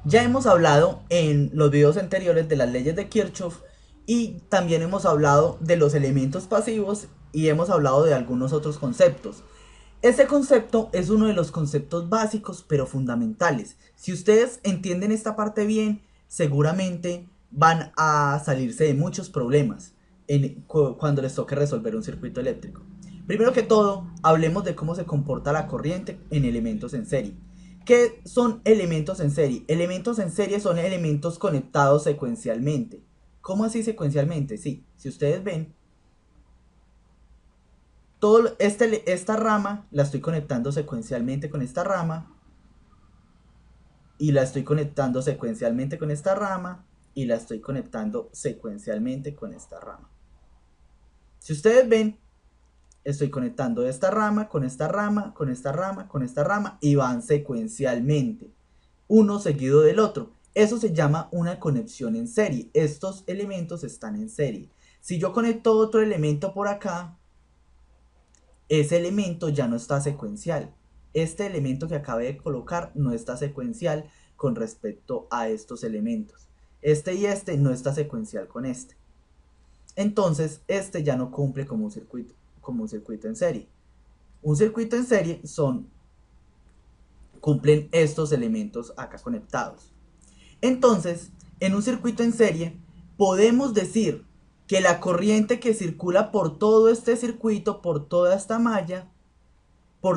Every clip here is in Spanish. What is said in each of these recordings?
Ya hemos hablado en los videos anteriores de las leyes de Kirchhoff y también hemos hablado de los elementos pasivos y hemos hablado de algunos otros conceptos. Este concepto es uno de los conceptos básicos pero fundamentales. Si ustedes entienden esta parte bien, seguramente van a salirse de muchos problemas cuando les toque resolver un circuito eléctrico. Primero que todo, hablemos de cómo se comporta la corriente en elementos en serie. ¿Qué son elementos en serie? Elementos en serie son elementos conectados secuencialmente. ¿Cómo así secuencialmente? Sí, si ustedes ven, esta rama la estoy conectando secuencialmente con esta rama y la estoy conectando secuencialmente con esta rama y la estoy conectando secuencialmente con esta rama. Si ustedes ven, estoy conectando esta rama con esta rama, con esta rama, con esta rama y van secuencialmente, uno seguido del otro. Eso se llama una conexión en serie. Estos elementos están en serie. Si yo conecto otro elemento por acá, ese elemento ya no está secuencial. Este elemento que acabé de colocar no está secuencial con respecto a estos elementos. Este y este no está secuencial con este. Entonces, este ya no cumple como un circuito en serie. Un circuito en serie cumplen estos elementos acá conectados. Entonces, en un circuito en serie, podemos decir que la corriente que circula por todo este circuito, por toda esta malla, por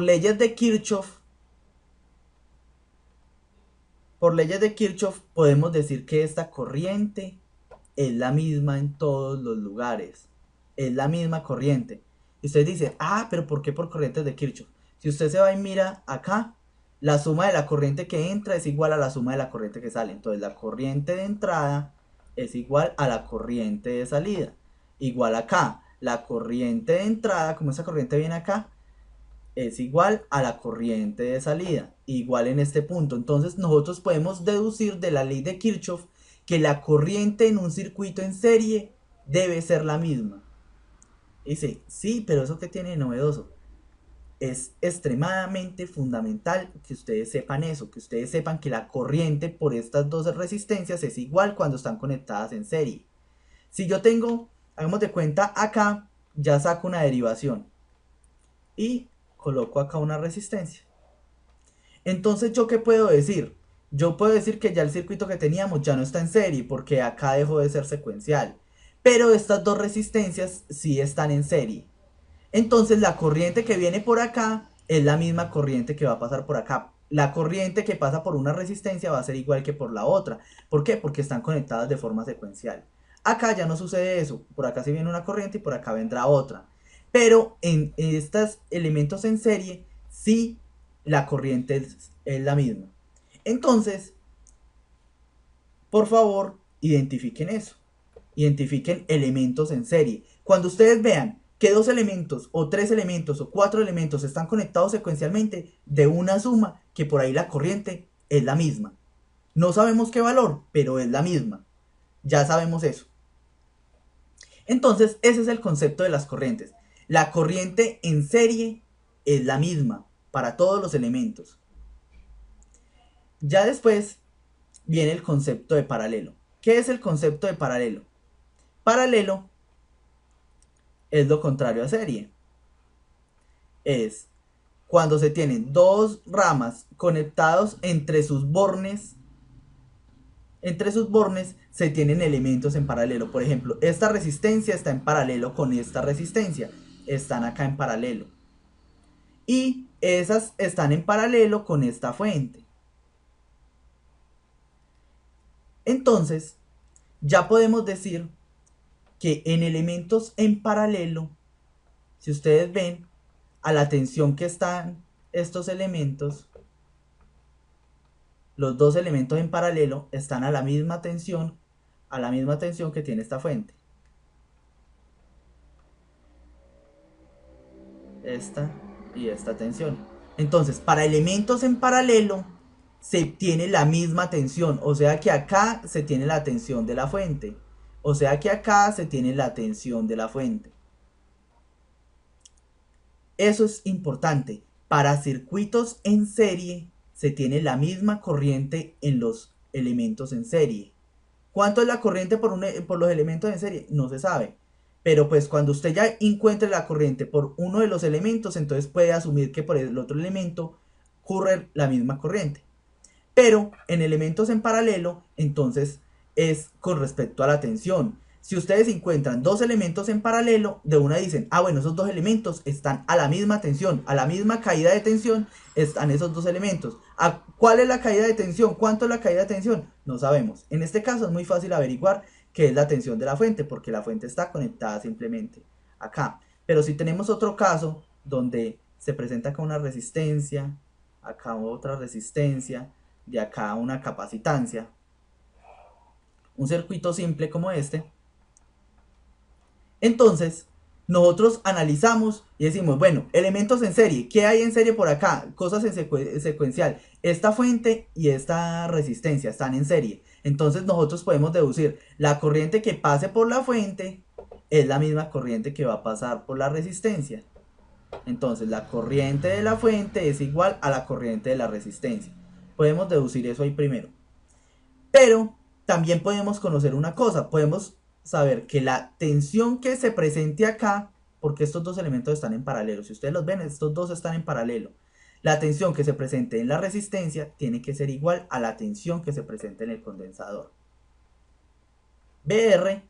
por leyes de Kirchhoff, podemos decir que esta corriente es la misma en todos los lugares. Es la misma corriente. Y usted dice, ah, pero ¿por qué por corrientes de Kirchhoff? Si usted se va y mira acá, la suma de la corriente que entra es igual a la suma de la corriente que sale. Entonces la corriente de entrada es igual a la corriente de salida. Igual acá, la corriente de entrada, como esa corriente viene acá, es igual a la corriente de salida, igual en este punto. Entonces nosotros podemos deducir de la ley de Kirchhoff que la corriente en un circuito en serie debe ser la misma. Y dice, sí, pero eso que tiene de novedoso. Es extremadamente fundamental que ustedes sepan eso, que ustedes sepan que la corriente por estas dos resistencias es igual cuando están conectadas en serie. Si yo tengo, hagamos de cuenta acá, ya saco una derivación y coloco acá una resistencia. Entonces, ¿yo qué puedo decir? Yo puedo decir que ya el circuito que teníamos ya no está en serie porque acá dejó de ser secuencial. Pero estas dos resistencias sí están en serie. Entonces la corriente que viene por acá es la misma corriente que va a pasar por acá. La corriente que pasa por una resistencia va a ser igual que por la otra. ¿Por qué? Porque están conectadas de forma secuencial. Acá ya no sucede eso. Por acá sí viene una corriente y por acá vendrá otra. Pero en estos elementos en serie, sí la corriente es la misma. Entonces, por favor, identifiquen eso. Identifiquen elementos en serie. Cuando ustedes vean que dos elementos o tres elementos o cuatro elementos están conectados secuencialmente de una suma, que por ahí la corriente es la misma. No sabemos qué valor, pero es la misma. Ya sabemos eso. Entonces, ese es el concepto de las corrientes. La corriente en serie es la misma para todos los elementos. Ya después viene el concepto de paralelo. ¿Qué es el concepto de paralelo? Paralelo es lo contrario a serie. Es cuando se tienen dos ramas conectados entre sus bornes se tienen elementos en paralelo. Por ejemplo, esta resistencia está en paralelo con esta resistencia. Están acá en paralelo. Y esas están en paralelo con esta fuente. Entonces, ya podemos decir que en elementos en paralelo, si ustedes ven, a la tensión que están estos elementos, los dos elementos en paralelo están a la misma tensión que tiene esta fuente. Esta y esta tensión. Entonces, para elementos en paralelo se tiene la misma tensión, o sea que acá se tiene la tensión de la fuente, o sea que acá se tiene la tensión de la fuente. Eso es importante. Para circuitos en serie se tiene la misma corriente en los elementos en serie. ¿Cuánto es la corriente por los elementos en serie? No se sabe. Pero pues cuando usted ya encuentre la corriente por uno de los elementos, entonces puede asumir que por el otro elemento ocurre la misma corriente. Pero en elementos en paralelo, entonces es con respecto a la tensión. Si ustedes encuentran dos elementos en paralelo, de una dicen, ah, bueno, esos dos elementos están a la misma tensión, a la misma caída de tensión están esos dos elementos. ¿Cuál es la caída de tensión? ¿Cuánto es la caída de tensión? No sabemos. En este caso es muy fácil averiguar qué es la tensión de la fuente, porque la fuente está conectada simplemente acá. Pero si tenemos otro caso donde se presenta acá una resistencia, acá otra resistencia, de acá una capacitancia, un circuito simple como este, entonces nosotros analizamos y decimos, bueno, elementos en serie, ¿qué hay en serie por acá? Cosas en secuencial, esta fuente y esta resistencia están en serie, entonces nosotros podemos deducir, la corriente que pase por la fuente es la misma corriente que va a pasar por la resistencia. Entonces la corriente de la fuente es igual a la corriente de la resistencia. Podemos deducir eso ahí primero. Pero también podemos conocer una cosa, podemos saber que la tensión que se presente acá, porque estos dos elementos están en paralelo, si ustedes los ven, estos dos están en paralelo, la tensión que se presente en la resistencia tiene que ser igual a la tensión que se presente en el condensador. BR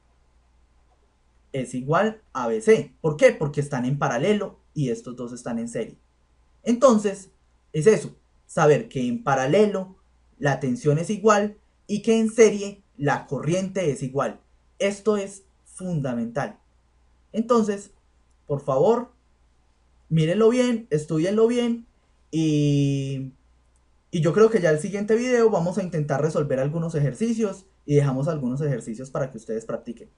es igual a BC. ¿Por qué? Porque están en paralelo y estos dos están en serie. Entonces, es eso, saber que en paralelo la tensión es igual y que en serie la corriente es igual. Esto es fundamental. Entonces, por favor, mírenlo bien, estudienlo bien y yo creo que ya el siguiente video vamos a intentar resolver algunos ejercicios y dejamos algunos ejercicios para que ustedes practiquen.